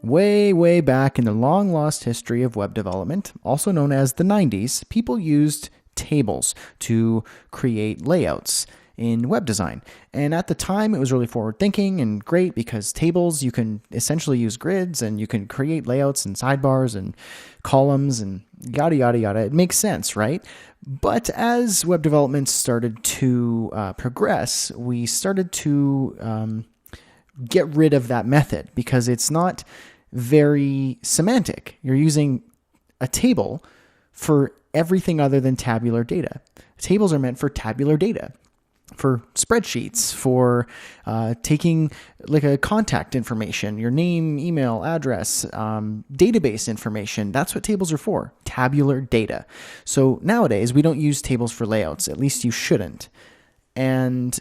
Way, way back in the long lost history of web development, also known as the 90s, people used tables to create layouts in web design. And at the time, it was really forward thinking and great because tables, you can essentially use grids and you can create layouts and sidebars and columns and yada, yada, yada. It makes sense, right? But as web development started to progress, we started to get rid of that method because it's not very semantic. You're using a table for everything other than tabular data. Tables are meant for tabular data, for spreadsheets, for taking like a contact information, your name, email, address, database information. That's what tables are for, tabular data. So nowadays, we don't use tables for layouts. At least you shouldn't. And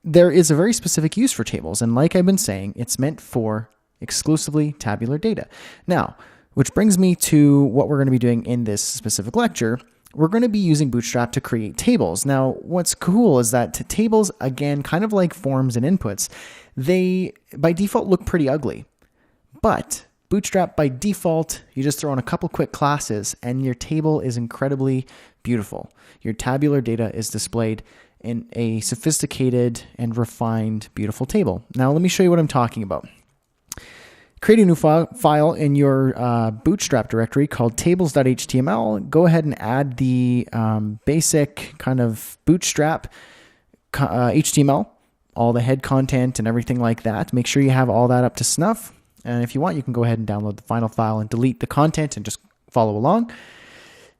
there is a very specific use for tables. And like I've been saying, it's meant for exclusively tabular data. Now, which brings me to what we're going to be doing in this specific lecture. We're going to be using Bootstrap to create tables. Now, what's cool is that tables, again, kind of like forms and inputs, they by default look pretty ugly. But Bootstrap, by default, you just throw in a couple quick classes and your table is incredibly beautiful. Your tabular data is displayed in a sophisticated and refined, beautiful table. Now, let me show you what I'm talking about. Create a new file in your Bootstrap directory called tables.html. Go ahead and add the basic kind of Bootstrap HTML, all the head content and everything like that. Make sure you have all that up to snuff. And if you want, you can go ahead and download the final file and delete the content and just follow along.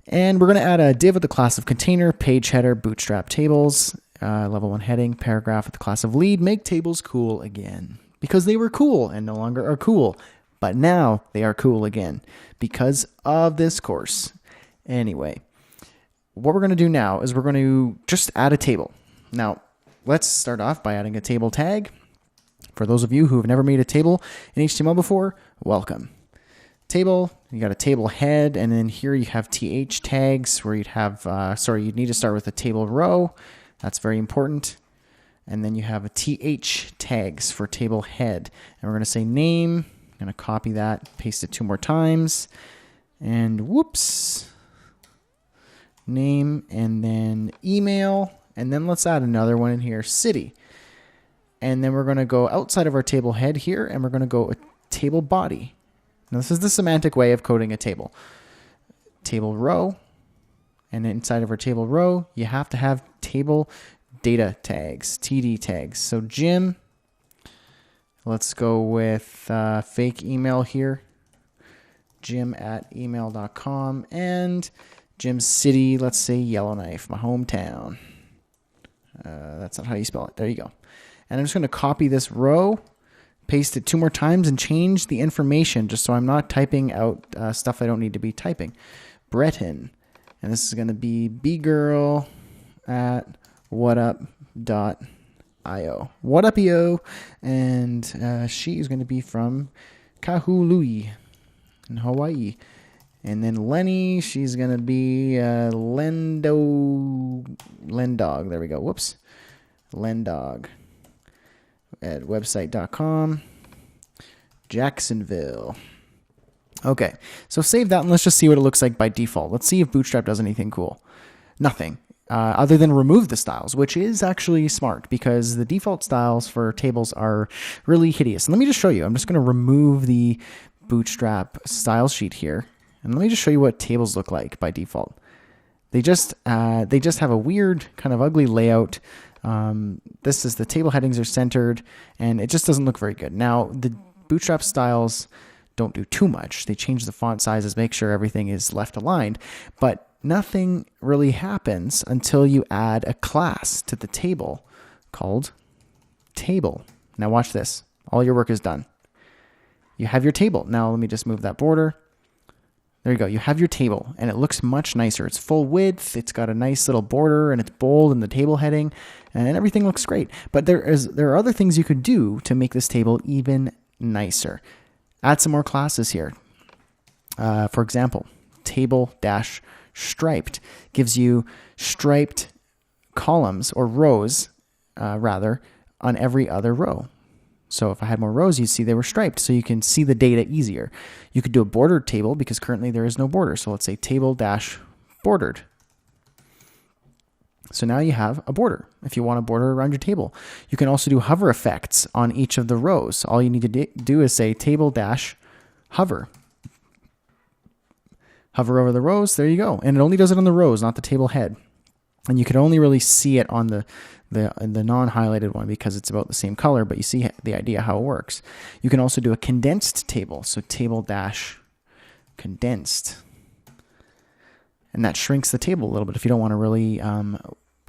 And we're going to add a div with the class of container, page header, Bootstrap tables, level 1 heading, paragraph with the class of lead. Make tables cool again. Because they were cool and no longer are cool. But now they are cool again because of this course. Anyway, what we're going to do now is we're going to just add a table. Now, let's start off by adding a table tag. For those of you who have never made a table in HTML before, welcome. Table, you got a table head, and then here you have th tags where you'd have, you'd need to start with a table row. That's very important. And then you have a th tags for table head. And we're going to say name. I'm going to copy that, paste it 2 more times. And whoops. Name and then email. And then let's add another one in here, city. And then we're going to go outside of our table head here, and we're going to go a table body. Now this is the semantic way of coding a table. Table row. And inside of our table row, you have to have table data tags, TD tags. So Jim, let's go with fake email here, jim@email.com, and Jim's city, let's say Yellowknife, my hometown. That's not how you spell it. There you go. And I'm just going to copy this row, paste it 2 more times, and change the information just so I'm not typing out stuff I don't need to be typing. Breton, and this is going to be bgirl at whatup.io. Whatup.io, and she is going to be from Kahului in Hawaii. And then Lenny, she's going to be Lendog. There we go. Whoops. Lendog at website.com. Jacksonville. Okay, so save that and let's just see what it looks like by default. Let's see if Bootstrap does anything cool. Nothing. Other than remove the styles, which is actually smart because the default styles for tables are really hideous. And let me just show you. I'm just going to remove the Bootstrap style sheet here. And let me just show you what tables look like by default. They just have a weird kind of ugly layout. This is the table headings are centered and it just doesn't look very good. Now the Bootstrap styles don't do too much. They change the font sizes, make sure everything is left aligned, but nothing really happens until you add a class to the table called table. Now watch this. All your work is done. You have your table. Now let me just move that border. There you go. You have your table and it looks much nicer. It's full width. It's got a nice little border and it's bold in the table heading and everything looks great. But there are other things you could do to make this table even nicer. Add some more classes here. For example, table-striped gives you striped columns or rows, on every other row. So if I had more rows, you'd see they were striped, so you can see the data easier. You could do a bordered table because currently there is no border. So let's say table-bordered. So now you have a border if you want a border around your table. You can also do hover effects on each of the rows. All you need to do is say table-hover. Hover over the rows, there you go. And it only does it on the rows, not the table head. And you can only really see it on the non-highlighted one because it's about the same color, but you see the idea how it works. You can also do a condensed table. So table-condensed. And that shrinks the table a little bit if you don't want a really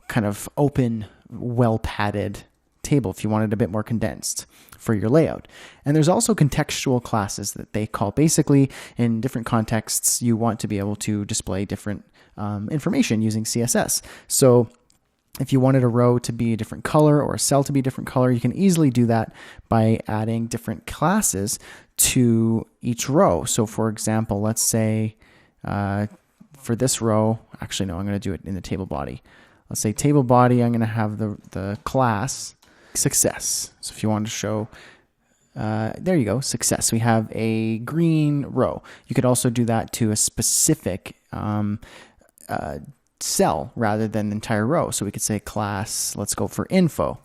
kind of open, well-padded table, if you wanted a bit more condensed for your layout. And there's also contextual classes that they call. Basically, in different contexts, you want to be able to display different information using CSS. So if you wanted a row to be a different color or a cell to be a different color, you can easily do that by adding different classes to each row. So for example, let's say for this row, actually no, I'm going to do it in the table body. Let's say table body, I'm going to have the class success. So if you want to show, there you go, success. We have a green row. You could also do that to a specific cell rather than the entire row. So we could say class, let's go for info.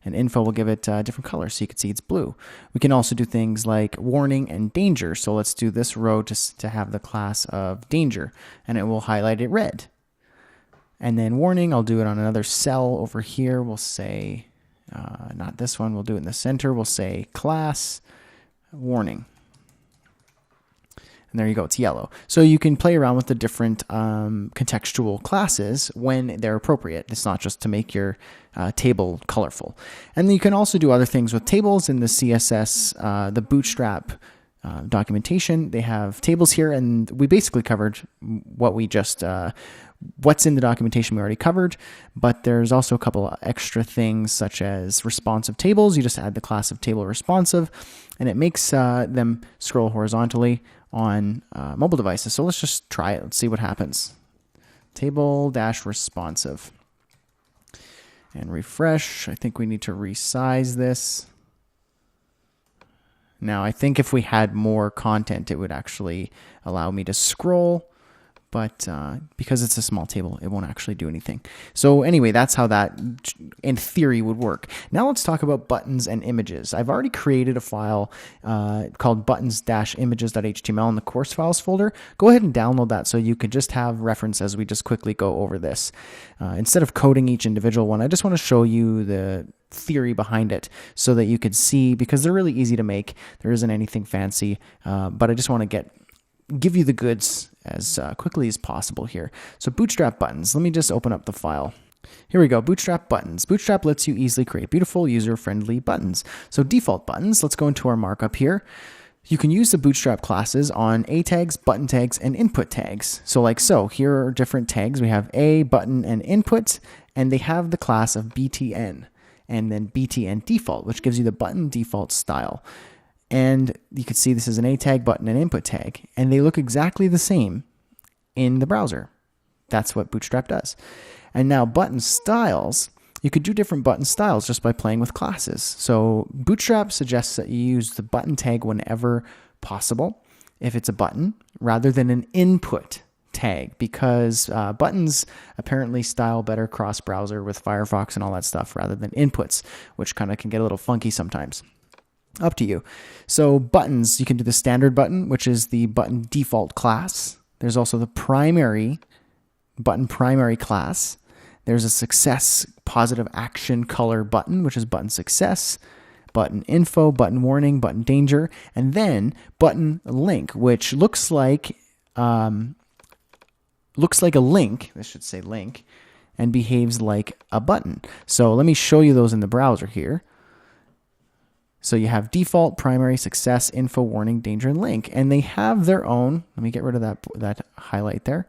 And info will give it a different color, so you can see it's blue. We can also do things like warning and danger. So let's do this row just to have the class of danger, and it will highlight it red. And then warning, I'll do it on another cell over here. We'll say, not this one, we'll do it in the center. We'll say class warning. And there you go, it's yellow. So you can play around with the different contextual classes when they're appropriate. It's not just to make your table colorful. And then you can also do other things with tables in the CSS, the Bootstrap documentation. They have tables here, and we basically covered what we just, what's in the documentation we already covered, but there's also a couple of extra things such as responsive tables. You just add the class of table responsive, and it makes them scroll horizontally on mobile devices. So let's just try it. Let's see what happens. Table-responsive. And refresh. I think we need to resize this. Now, I think if we had more content, it would actually allow me to scroll. But because it's a small table, it won't actually do anything. So anyway, that's how that, in theory, would work. Now let's talk about buttons and images. I've already created a file called buttons-images.html in the course files folder. Go ahead and download that so you can just have reference as we just quickly go over this. Instead of coding each individual one, I just want to show you the theory behind it so that you could see, because they're really easy to make. There isn't anything fancy, but I just want to give you the goods as quickly as possible here. So Bootstrap buttons, let me just open up the file. Here we go, Bootstrap buttons. Bootstrap lets you easily create beautiful, user-friendly buttons. So default buttons, let's go into our markup here. You can use the Bootstrap classes on A tags, button tags, and input tags. So like so, here are different tags. We have A, button, and input, and they have the class of BTN, and then BTN default, which gives you the button default style. And you can see this is an A tag, button, and input tag, and they look exactly the same in the browser. That's what Bootstrap does. And now button styles, you could do different button styles just by playing with classes. So Bootstrap suggests that you use the button tag whenever possible, if it's a button, rather than an input tag, because buttons apparently style better cross-browser with Firefox and all that stuff rather than inputs, which kind of can get a little funky sometimes. Up to you. So buttons, you can do the standard button, which is the button default class. There's also the button primary class. There's a success positive action color button, which is button success, button info, button warning, button danger, and then button link, which looks like a link. This should say link, and behaves like a button. So let me show you those in the browser here. So you have default, primary, success, info, warning, danger, and link. And they have their own, let me get rid of that highlight there.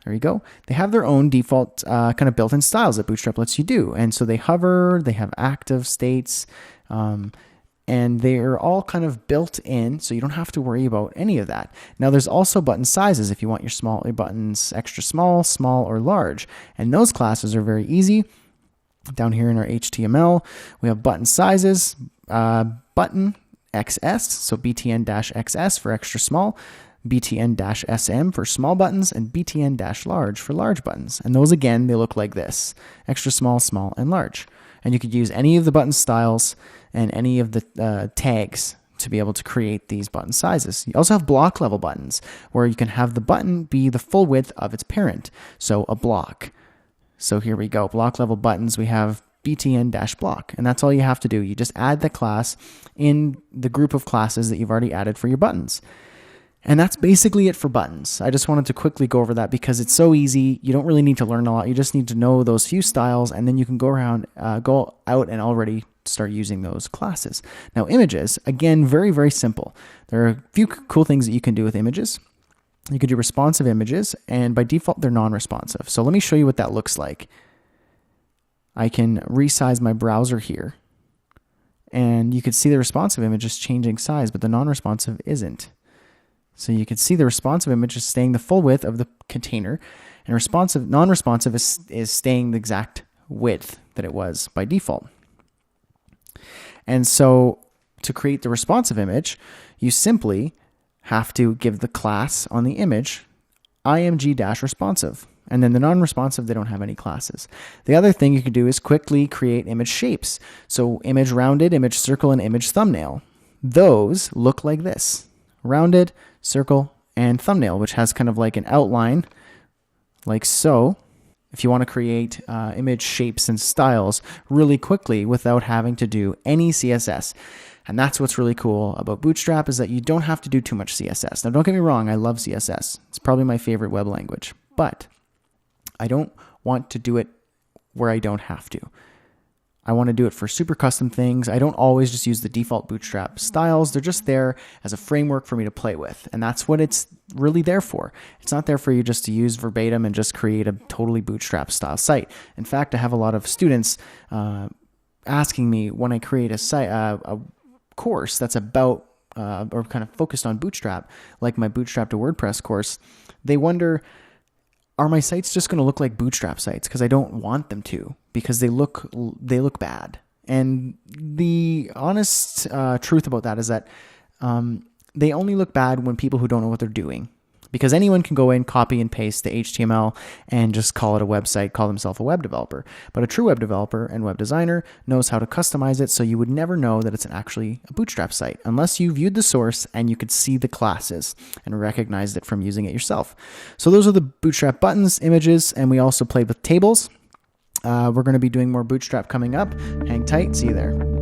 There you go. They have their own default kind of built-in styles that Bootstrap lets you do. And so they hover, they have active states, and they're all kind of built in, so you don't have to worry about any of that. Now there's also button sizes if you want your buttons extra small, small, or large. And those classes are very easy. Down here in our HTML, we have button sizes. button XS, so BTN-XS for extra small, BTN-SM for small buttons, and BTN-large for large buttons. And those, again, they look like this: extra small, small, and large. And you could use any of the button styles and any of the tags to be able to create these button sizes. You also have block level buttons, where you can have the button be the full width of its parent, so a block. So here we go, block level buttons, we have BTN-block, and that's all you have to do. You just add the class in the group of classes that you've already added for your buttons. And that's basically it for buttons. I just wanted to quickly go over that because it's so easy. You don't really need to learn a lot. You just need to know those few styles, and then you can go out and already start using those classes. Now, images, again, very, very simple. There are a few cool things that you can do with images. You could do responsive images, and by default, they're non-responsive. So let me show you what that looks like. I can resize my browser here, and you can see the responsive image is changing size, but the non-responsive isn't. So you can see the responsive image is staying the full width of the container, and non-responsive is staying the exact width that it was by default. And so to create the responsive image, you simply have to give the class on the image img-responsive. And then the non-responsive, they don't have any classes. The other thing you could do is quickly create image shapes. So image rounded, image circle, and image thumbnail. Those look like this: rounded, circle, and thumbnail, which has kind of like an outline, like so. If you want to create image shapes and styles really quickly without having to do any CSS. And that's what's really cool about Bootstrap, is that you don't have to do too much CSS. Now, don't get me wrong, I love CSS. It's probably my favorite web language, but I don't want to do it where I don't have to. I want to do it for super custom things. I don't always just use the default Bootstrap styles. They're just there as a framework for me to play with. And that's what it's really there for. It's not there for you just to use verbatim and just create a totally Bootstrap style site. In fact, I have a lot of students asking me when I create a site, a course that's about or kind of focused on Bootstrap, like my Bootstrap to WordPress course, they wonder, are my sites just going to look like Bootstrap sites? Because I don't want them to, because they look bad. And the honest truth about that is that they only look bad when people who don't know what they're doing. Because anyone can go in, copy and paste the HTML and just call it a website, call themselves a web developer. But a true web developer and web designer knows how to customize it, so you would never know that it's actually a Bootstrap site unless you viewed the source and you could see the classes and recognized it from using it yourself. So those are the Bootstrap buttons, images, and we also played with tables. We're going to be doing more Bootstrap coming up. Hang tight. See you there.